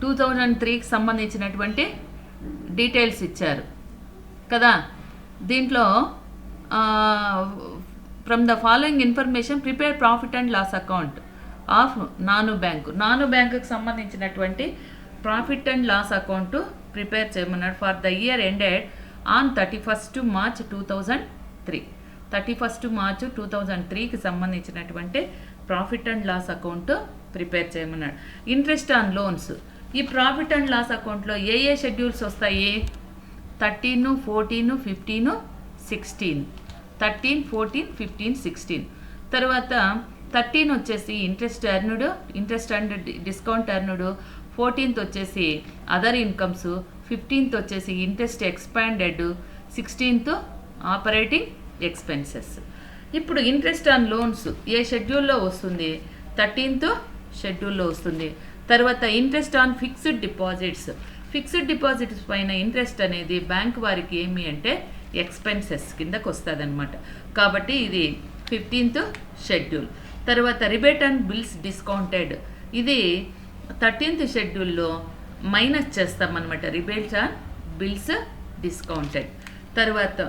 2003కి సంబంధించినటువంటి డీటెయిల్స్ ఇచ్చారు కదా. దీంట్లో from the following information prepare profit and loss account of Nanu బ్యాంకుకి సంబంధించినటువంటి profit and loss account prepare చేయమన్నాడు for the year ended on 31st March 2003. 31st March 2003కి సంబంధించినటువంటి profit and loss account prepare చేయమన్నాడు. ఇంట్రెస్ట్ ఆన్ లోన్స్, ఈ profit and loss అకౌంట్లో ఏ schedules వస్తాయి? 13, 14, 15, 16. 13, 14, 15, 16. తర్వాత 13 వచ్చేసి ఇంట్రెస్ట్ అండ్ డిస్కౌంట్ ఎర్నుడు, 14th వచ్చేసి అదర్ ఇన్కమ్స్, 15th వచ్చేసి interest expanded, 16th operating expenses. ఇప్పుడు ఇంట్రెస్ట్ ఆన్ లోన్స్ ఏ షెడ్యూల్లో వస్తుంది? 13th షెడ్యూల్లో వస్తుంది. తర్వాత ఇంట్రెస్ట్ ఆన్ ఫిక్స్డ్ డిపాజిట్స్ పైన ఇంట్రెస్ట్ అనేది బ్యాంక్ వారికి ఏమి అంటే ఎక్స్పెన్సెస్ కిందకు వస్తుంది అనమాట. కాబట్టి ఇది 15th షెడ్యూల్. తర్వాత రిబేట్ అండ్ బిల్స్ డిస్కౌంటెడ్, ఇది 13th షెడ్యూల్లో మైనస్ చేస్తామన్నమాట. Rebates and bills discounted. తర్వాత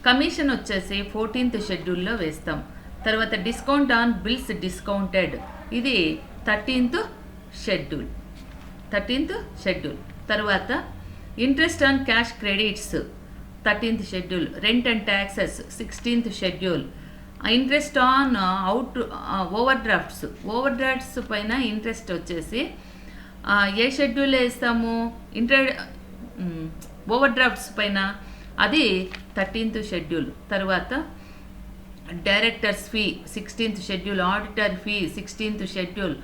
కమిషన్ వచ్చేసి 14th షెడ్యూల్లో వేస్తాం. తర్వాత డిస్కౌంట్ ఆన్ బిల్స్ డిస్కౌంటెడ్, ఇది 13th షెడ్యూల్. తర్వాత interest on cash credits 13th schedule. Rent and taxes 16th schedule. Interest on over drafts పైన ఇంట్రెస్ట్ వచ్చేసి ఏ షెడ్యూల్లో వేస్తాము? ఓవర్ డ్రాఫ్ట్స్ పైన అది 13th షెడ్యూల్. తర్వాత directors fee 16th schedule. Auditor fee 16th schedule.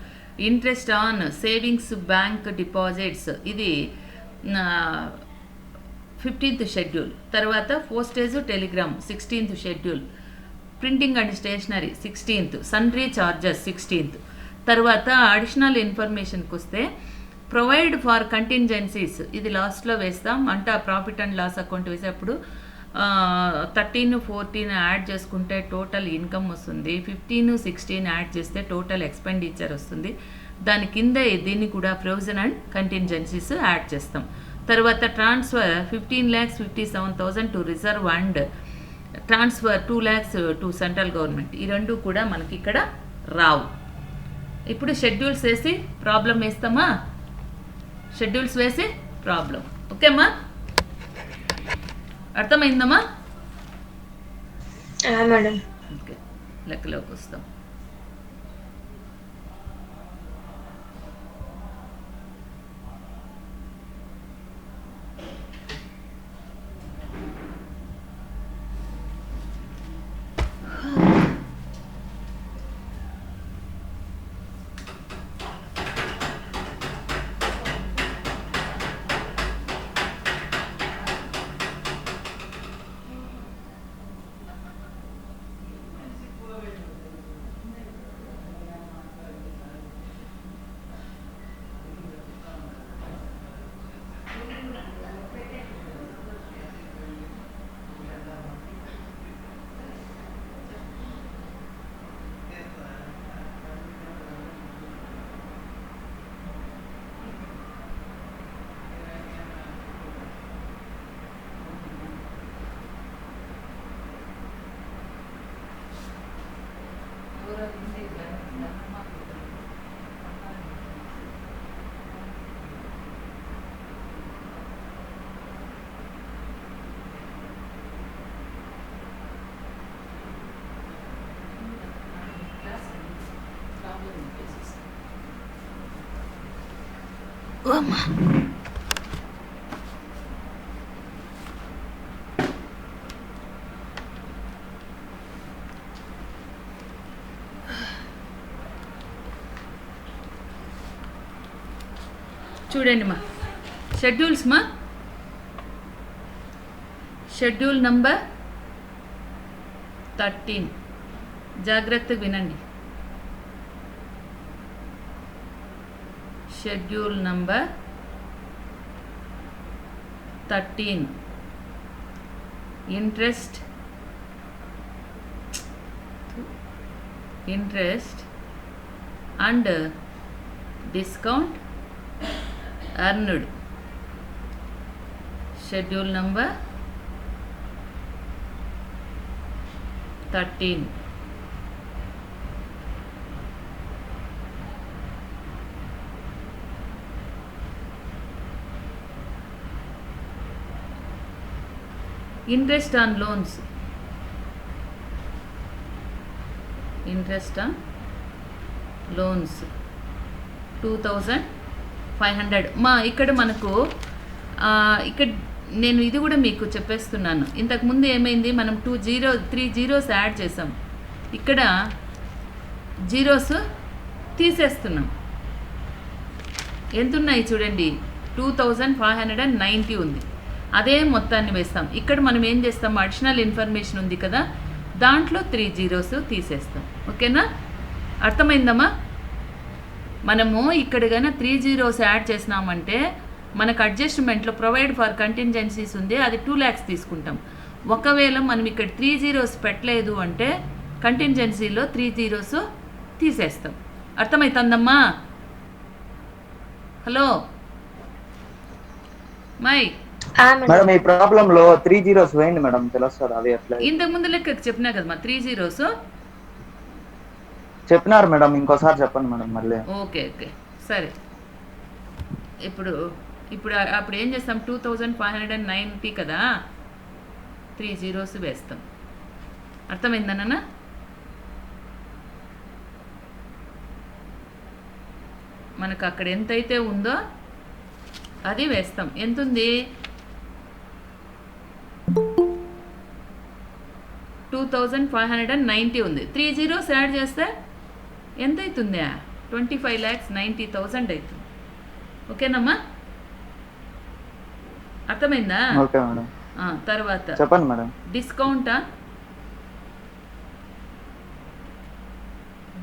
Interest on savings bank deposits, ఇది 15th schedule. తర్వాత postage telegram 16th schedule. Printing and stationery 16th. Sundry charges 16th. తర్వాత additional ఇన్ఫర్మేషన్కి వస్తే provide for contingencies, ఇది లాస్ట్లో వేస్తాం. అంటే ఆ ప్రాఫిట్ అండ్ లాస్ అకౌంట్ వేసేప్పుడు 13, 14 యాడ్ చేసుకుంటే టోటల్ ఇన్కమ్ వస్తుంది. 15, 16 యాడ్ చేస్తే టోటల్ ఎక్స్పెండిచర్ వస్తుంది. దాని కింద దీన్ని కూడా ప్రొవిజన్ అండ్ కంటింజెన్సీస్ యాడ్ చేస్తాం. తర్వాత transfer 15,57,000 to reserve and transfer 2 lakhs to central government. ఈ రెండు కూడా మనకి ఇక్కడ రావు. ఇప్పుడు షెడ్యూల్స్ వేసి ప్రాబ్లం వేస్తామా? షెడ్యూల్స్ వేసి ప్రాబ్లం. ఓకేమ్మా, అర్థమైందమ్మా? మేడం. ఓకే, లెక్కలోకి వస్తాం. చూడండి మా షెడ్యూల్స్ మా షెడ్యూల్ నంబర్ 13 జాగ్రత్తగా వినండి. Schedule number 13 interest and discount earned, schedule number 13. Interest on loans, interest on loans 2500. ఇక్కడ మనకు ఇక్కడ నేను ఇది కూడా మీకు చెప్పేస్తున్నాను. ఇంతకుముందు ఏమైంది, మనం 3 జీరోస్ యాడ్ చేసాం, ఇక్కడ జీరోస్ తీసేస్తున్నాం. ఎంత ఉన్నాయి చూడండి, 2590 ఉంది. అదే మొత్తాన్ని వేస్తాం. ఇక్కడ మనం ఏం చేస్తాం, అడిషనల్ ఇన్ఫర్మేషన్ ఉంది కదా, దాంట్లో 3 జీరోస్ తీసేస్తాం. ఓకేనా, అర్థమైందమ్మా? మనము ఇక్కడ కన్నా 3 జీరోస్ యాడ్ చేసినామంటే మనకు అడ్జస్ట్మెంట్లో ప్రొవైడ్ ఫర్ కంటింజెన్సీస్ ఉంది, అది 2 lakhs తీసుకుంటాం. ఒకవేళ మనం ఇక్కడ 3 జీరోస్ పెట్టలేదు అంటే కంటింజెన్సీలో 3 జీరోస్ తీసేస్తాం. అర్థమవుతుందమ్మా? హలో మై మేడం, ఈ ప్రాబ్లం లో 3 జీరోస్ వేయండి మేడం, తెలుస్తుంది అది ఎట్లా. ఇంతకు ముందు లెక్క చెప్పినా కదమ్మా 3 జీరోస్ చెప్పినారు మేడం, ఇంకోసారి చెప్పండి మేడం మళ్ళీ. ఓకే సరే. ఇప్పుడు అప్పుడు ఏం చేస్తాం, 2590 కదా, 3 జీరోస్ వేస్తాం. అర్థమైందన్న? మనకు అక్కడ ఎంతైతే ఉందో అది వేస్తాం. ఎంత ఉంది, 2590 ఉంది. 3 జీరోస్ యాడ్ చేస్తే ఎంత అవుతుంది, 25,90,000 అవుతుంది. ఓకేనమ్మా, అర్థమైందా? Okay madam. తర్వాత చెప్పండి మేడం. డిస్కౌంటా,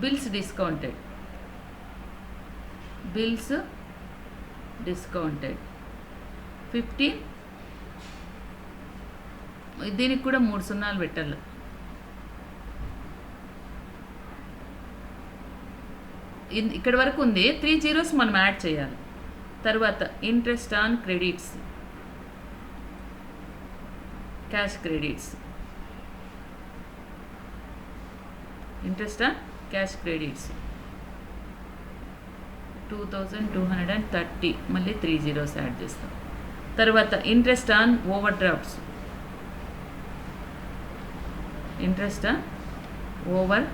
బిల్స్ డిస్కౌంటెడ్, బిల్స్ డిస్కౌంటెడ్ 15. దీనికి కూడా 3 సున్నాలు పెట్టాలి. ఇక్కడ వరకు ఉంది, 3 జీరోస్ మనం యాడ్ చేయాలి. తర్వాత interest on credits, cash credits, interest on cash credits 2230, మళ్ళీ 3 జీరోస్ యాడ్ చేస్తాం. తర్వాత interest on over drafts, interest on over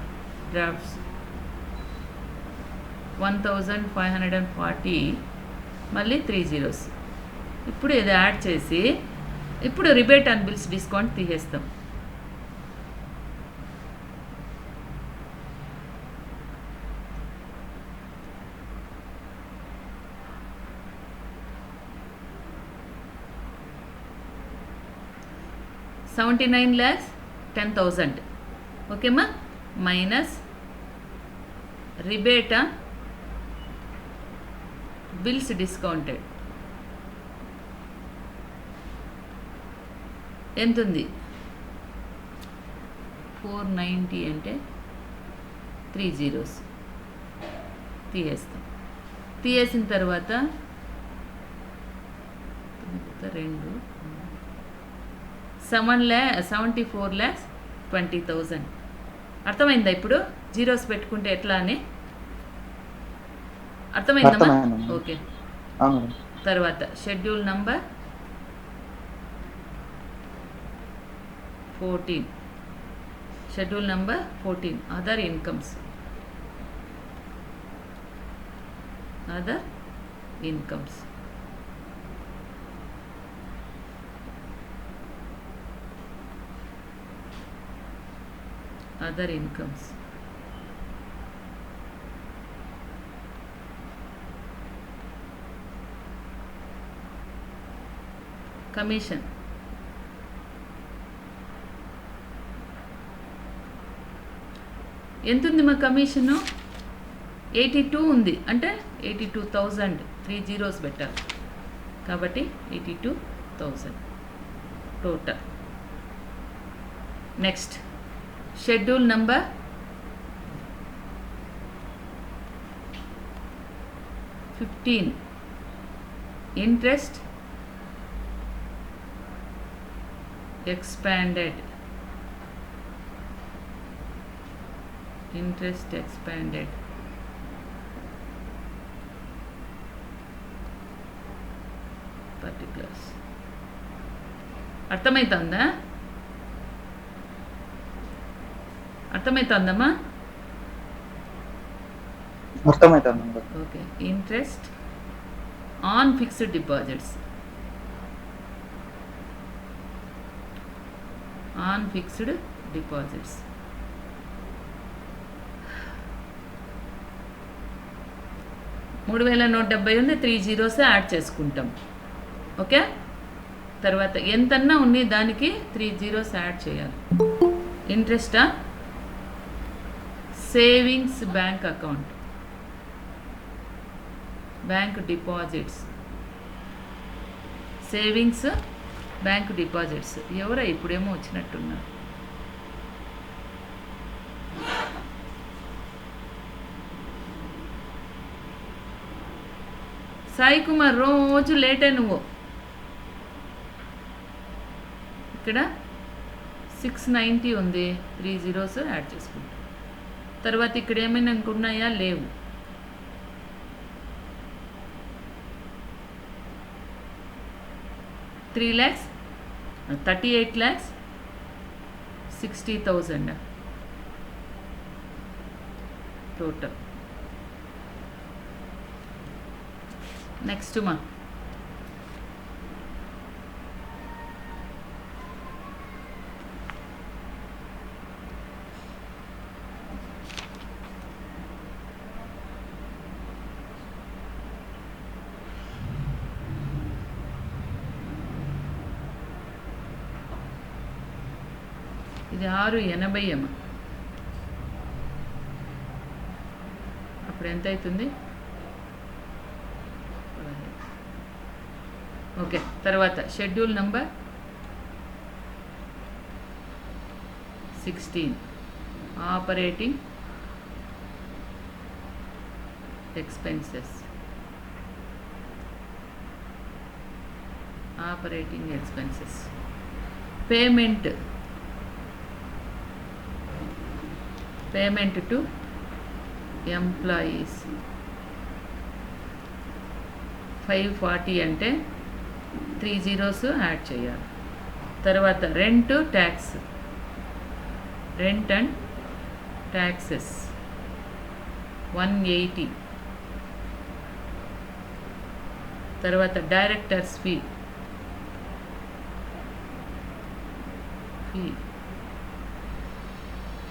drafts 1540, మళ్ళీ 3 జీరోస్. ఇప్పుడు ఇది యాడ్ చేసి ఇప్పుడు రిబేట్ ఆన్ బిల్స్ డిస్కౌంట్ తీసేస్తాం. $79,10,000. ఓకేమ్మా, minus rebate on bills discounted ఎంత ఉంది, 490 అంటే 3 జీరోస్ తీసేస్తాం. తీసేసిన తర్వాత 74,20,000. అర్థమైందా ఇప్పుడు జీరోస్ పెట్టుకుంటే ఎట్లా అని? అర్థమైందమ్మా? ఓకే. తర్వాత schedule number 14, schedule number 14 other incomes, other incomes other incomes. Commission. ఎంత ఉంది మా కమిషన్? 82 ఉంది, అంటే 82,000. 3 జీరోస్ పెట్టాలి కాబట్టి 82,000 total. Next schedule number 15 interest expanded particulars అర్థమవుతుందమ్మా అర్థమవుతుంది madam. Okay interest on fixed deposits $3,170 ఉంది, 3 zeros యాడ్ చేసుకుంటాం. ఓకే, తర్వాత ఎంతన్నా ఉంది దానికి 3 zeros యాడ్ చేయాలి. ఇంట్రెస్టా savings bank account, bank deposits, savings bank deposits. ఎవరా ఇప్పుడేమో వచ్చినట్టున్నా సాయి కుమార్, రోజు లేటే నువ్వు. ఇక్కడ 690 ఉంది, 3 zeros యాడ్ చేసుకుంటాం. తర్వాత ఇక్కడ ఏమైనా ఇంకున్నాయా? లేవు. $38,60,000 టోటల్. నెక్స్ట్ మా ఇది 680 అమ్మ. అప్పుడు ఎంత అవుతుంది? ఓకే, తర్వాత schedule number 16 operating expenses. Payment to employees 540 అంటే 3 zeros యాడ్ చేయాలి. తర్వాత రెంట్ అండ్ ట్యాక్సెస్ 180. తర్వాత డైరెక్టర్స్ ఫీ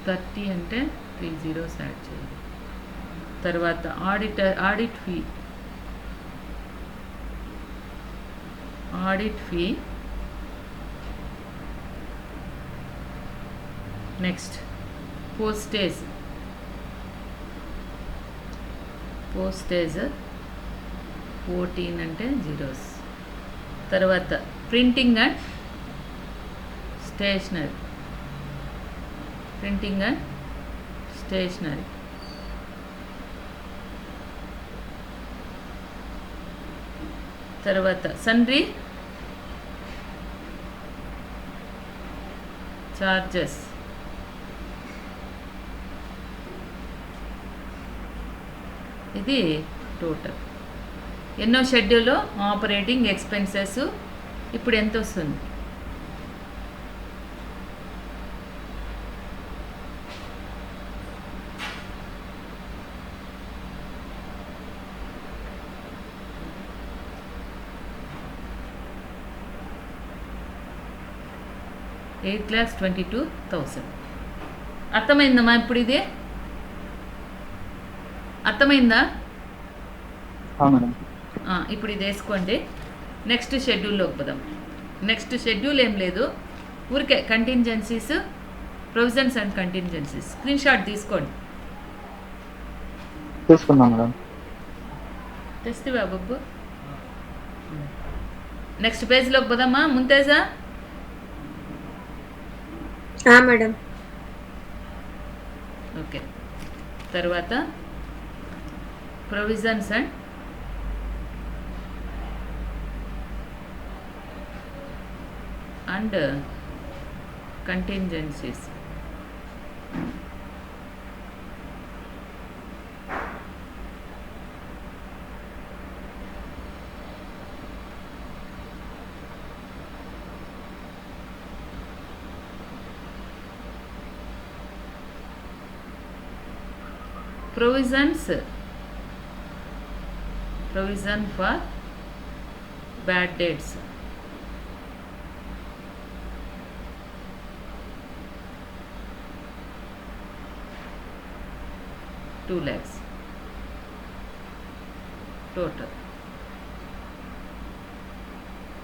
30 అంటే 3 zeros యాడ్ చేయాలి. తర్వాత ఆడిట్ ఫీ. నెక్స్ట్ పోస్టేజ్ 14 అంటే zeros. తర్వాత ప్రింటింగ్ అండ్ స్టేషనరీ తర్వాత సన్రీ చార్జెస్ ఇది టోటల్. ఎన్నో షెడ్యూల్ ఆపరేటింగ్ ఎక్స్పెన్సెస్ ఇప్పుడు ఎంత వస్తుంది? $8,22,000. అర్థమైందమ్మా? ఇప్పుడు ఇది అర్థమైందా? ఇప్పుడు ఇది వేసుకోండి. నెక్స్ట్ షెడ్యూల్లోకి పోదాం. నెక్స్ట్ షెడ్యూల్ ఏం లేదు, ఊరికే contingencies, provisions and contingencies. Screenshot తీసుకోండి. తీసుకున్నాం మేడం. తెస్తివా బొబ్బు? నెక్స్ట్ పేజ్లోకి పోదామా ముంతేజా? మేడం. ఓకే, తర్వాత provisions and and contingencies. provision for bad debts. $2 lakhs total.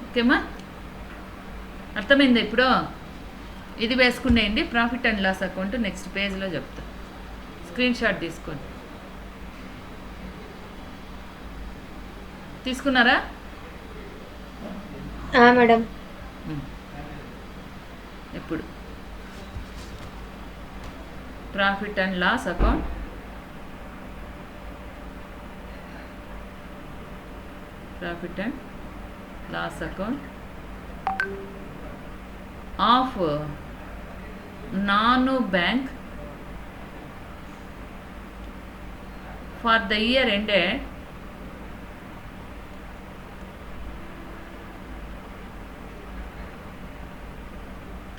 ఓకేమా, అర్థమైందా? ఇప్పుడు ఇది వేసుకునేయండి. Profit and loss account next పేజ్లో చెప్తా. స్క్రీన్ షాట్ తీసుకోండి. తీసుకున్నారా మేడం? ఇప్పుడు profit and loss account, profit and loss account of Nanu bank for the year ended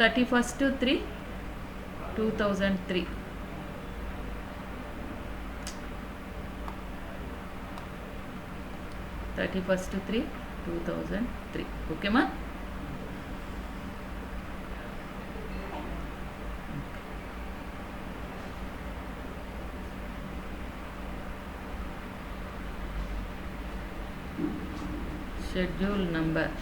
31/3/2003. ఓకేమా? Schedule number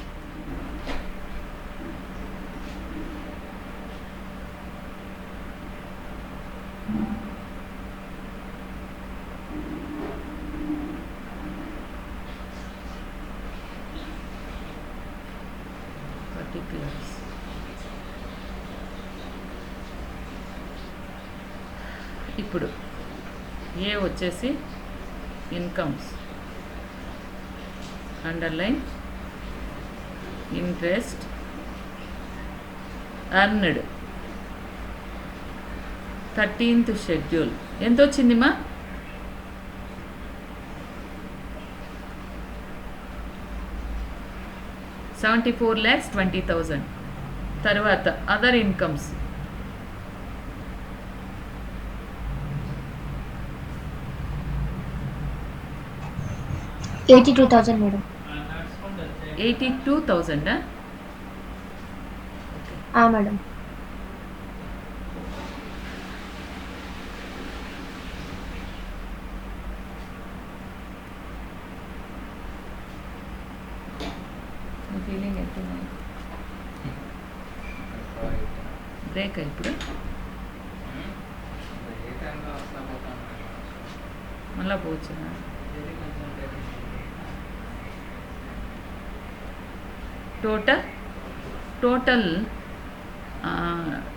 particulars. ఇప్పుడు ఏ వచ్చేసి incomes, underline interest earned 13th schedule ఎంత వచ్చిందిమా? 74,20,000. తర్వాత other incomes 82,000 madam. 82,000. Madam. Feeling ఎట్లా బ్రేక్ ఇప్పుడు మళ్ళా పోవచ్చు.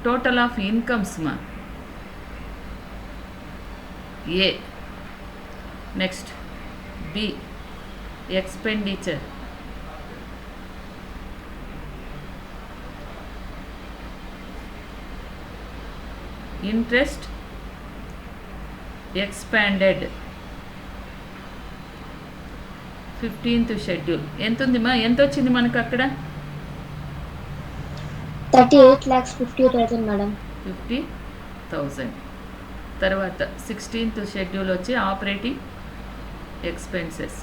టోటల్ ఆఫ్ ఇన్కమ్స్ మా A. Next B expenditure, interest expanded 15th schedule. ఎంత ఉందిమా? ఎంత వచ్చింది మనకు అక్కడ? 38,50,000 మేడం. 50,000. తర్వాత 16th షెడ్యూల్ వచ్చి ఆపరేటింగ్ ఎక్స్పెన్సెస్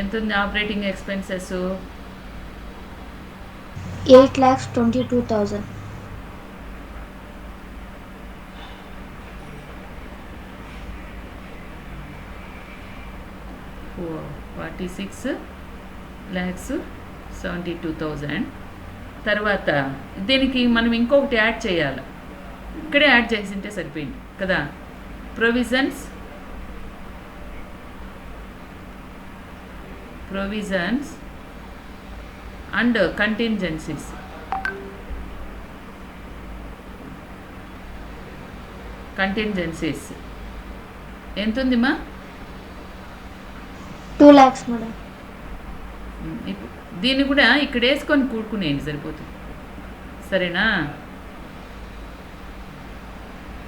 ఎంత ఉంది? Operating expenses 8,22,000. 46,72,000. తర్వాత దీనికి మనం ఇంకొకటి యాడ్ చేయాలి. ఇక్కడే యాడ్ చేసింటే సరిపోయింది కదా. Provisions and contingencies. ఎంత ఉందిమా? 2 lakhs మేడం. ఇప్పుడు దీన్ని కూడా ఇక్కడ వేసుకొని కూడుకునేయండి సరిపోతుంది. సరేనా?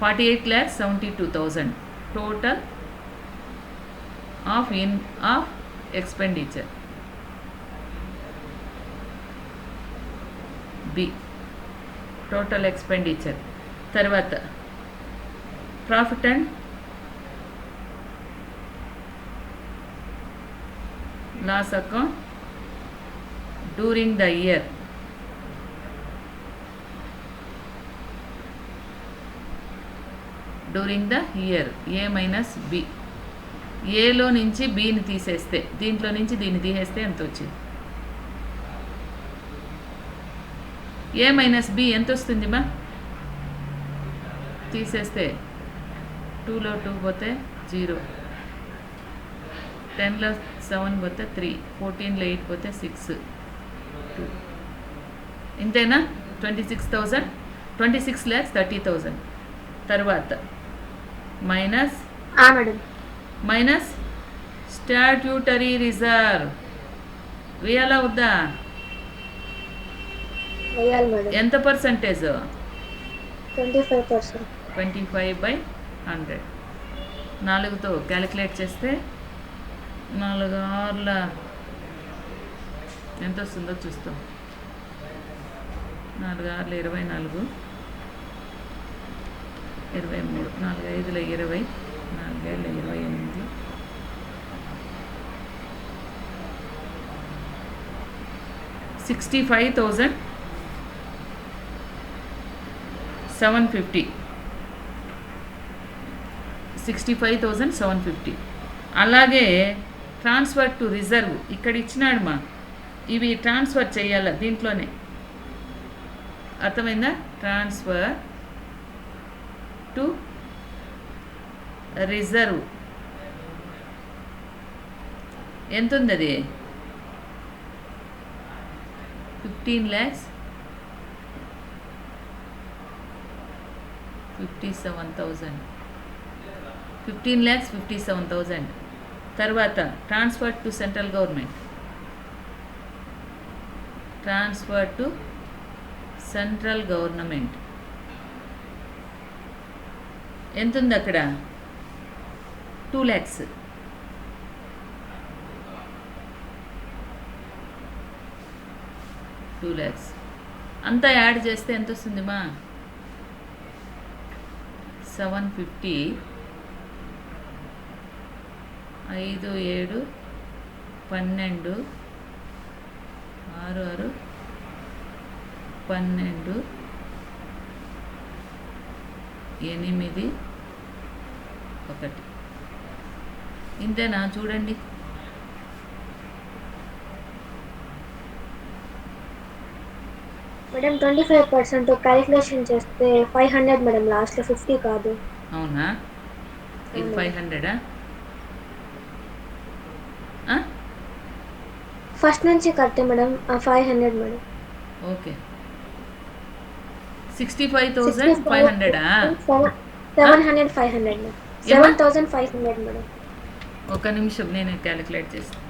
48,72,000 total of expenditure. B total expenditure. తర్వాత profit and loss account during the year. During the year A minus B. ఏలో నుంచి బిని తీసేస్తే, దీంట్లో నుంచి దీన్ని తీసేస్తే ఎంత వచ్చింది? ఏ మైనస్ బి ఎంత వస్తుంది మా? తీసేస్తే 2లో 2 పోతే 0, 10లో 7 పోతే 3, 14లో 8 పోతే 6, 2. ఇంతేనా? 26,30,000. తర్వాత minus madam. Minus statutory reserve. వేయాలా వద్దా? వేయాలి మేడం. ఎంత పర్సంటేజ్? 25%. 25/100. 4తో క్యాలిక్యులేట్ చేస్తే 4 6ల ఎంత వస్తుందో చూస్తాం. 4 6ల 24, 23, 4 5ల 20, 4 7ల 28, 65,750. 65,750. అలాగే ట్రాన్స్ఫర్ టు రిజర్వ్ ఇక్కడ ఇచ్చినాడు మా. ఇవి ట్రాన్స్ఫర్ చేయాల దీంట్లోనే. అర్థమైందా? ట్రాన్స్ఫర్ టు రిజర్వ్ ఎంత ఉంది అది? 15,57,000. 15,57,000. తర్వాత transfer to central government. Transfer to central government ఎంత ఉంది అక్కడ? 2 lakhs. అంతా యాడ్ చేస్తే ఎంత వస్తుంది మా? 750, 5 7 12, 6 6 12, 8 1. ఇంతేనా? చూడండి. మేడం 25% క్యాలిక్యులేషన్ చేస్తే 500 మేడం. లాస్ట్లో 50 కాదు. అవునా? ఇది 500. ఫస్ట్ నుంచి కట్టే madam 500 madam. Okay. 65,500. 700 500 madam. 7,500 madam. ఒక నిమిషం నేను క్యాలిక్యులేట్ చేస్తాను.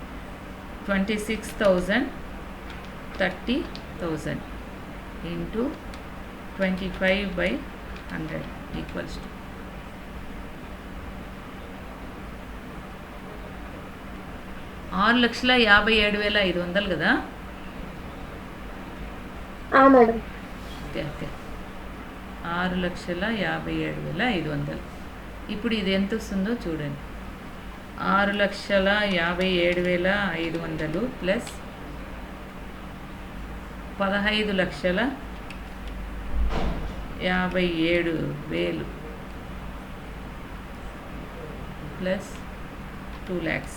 26,000 30,000 ఇంటూ 25/100 ఈక్వల్స్ టు 6,57,500 కదా? మేడం. Okay okay. 6,57,500. ఇప్పుడు ఇది ఎంత వస్తుందో చూడండి. 6,57,500 plus 15,57,000 plus 2 lakhs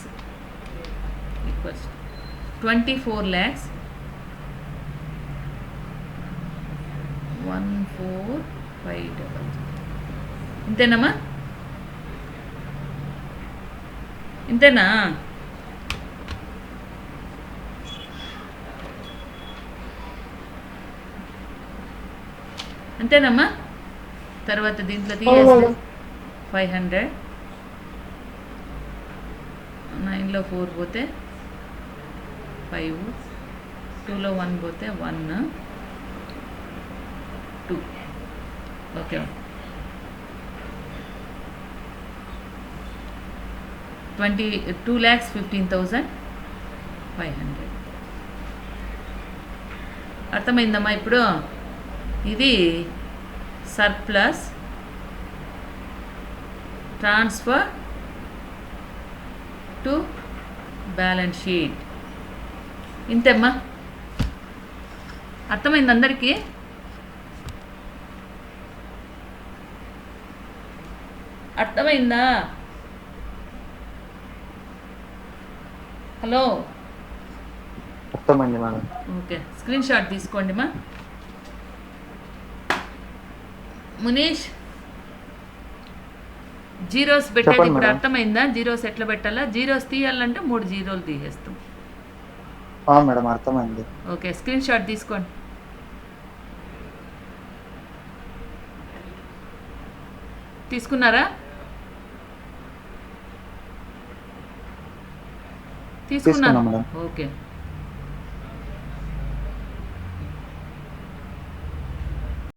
equals 24 lakhs 14,500. ఇంతేనమ్మా? ఇంతేనా? అంతేనమ్మా? తర్వాత దీంట్లో తీసేస్తే 500 9లో 4 పోతే 5, 2లో 1 పోతే 1, 2. ఓకే 2,15,500. అర్థమైందమ్మా ఇప్పుడు? ఇది surplus transfer to balance sheet. ఇంతేమ్మా, అర్థమైంది అందరికీ? అర్థమైందా? హలో, అర్థమైంది మేడం. ఓకే, స్క్రీన్ షాట్ తీసుకోండి మా. మునీష్, జీరోస్ పెట్టేది చెప్పండి ఇప్పుడు మేడం. అర్థమైందా? జీరోస్ ఎట్లా పెట్టాలా? జీరోస్ తీయాలంటే 3 జీరోలు తీసేస్తాం. మేడం అర్థమైంది. ఓకే, స్క్రీన్ షాట్ తీసుకోండి. తీసుకున్నారా? తీసుకున్నాం తీసుకున్నాను. మేడం. ఓకే.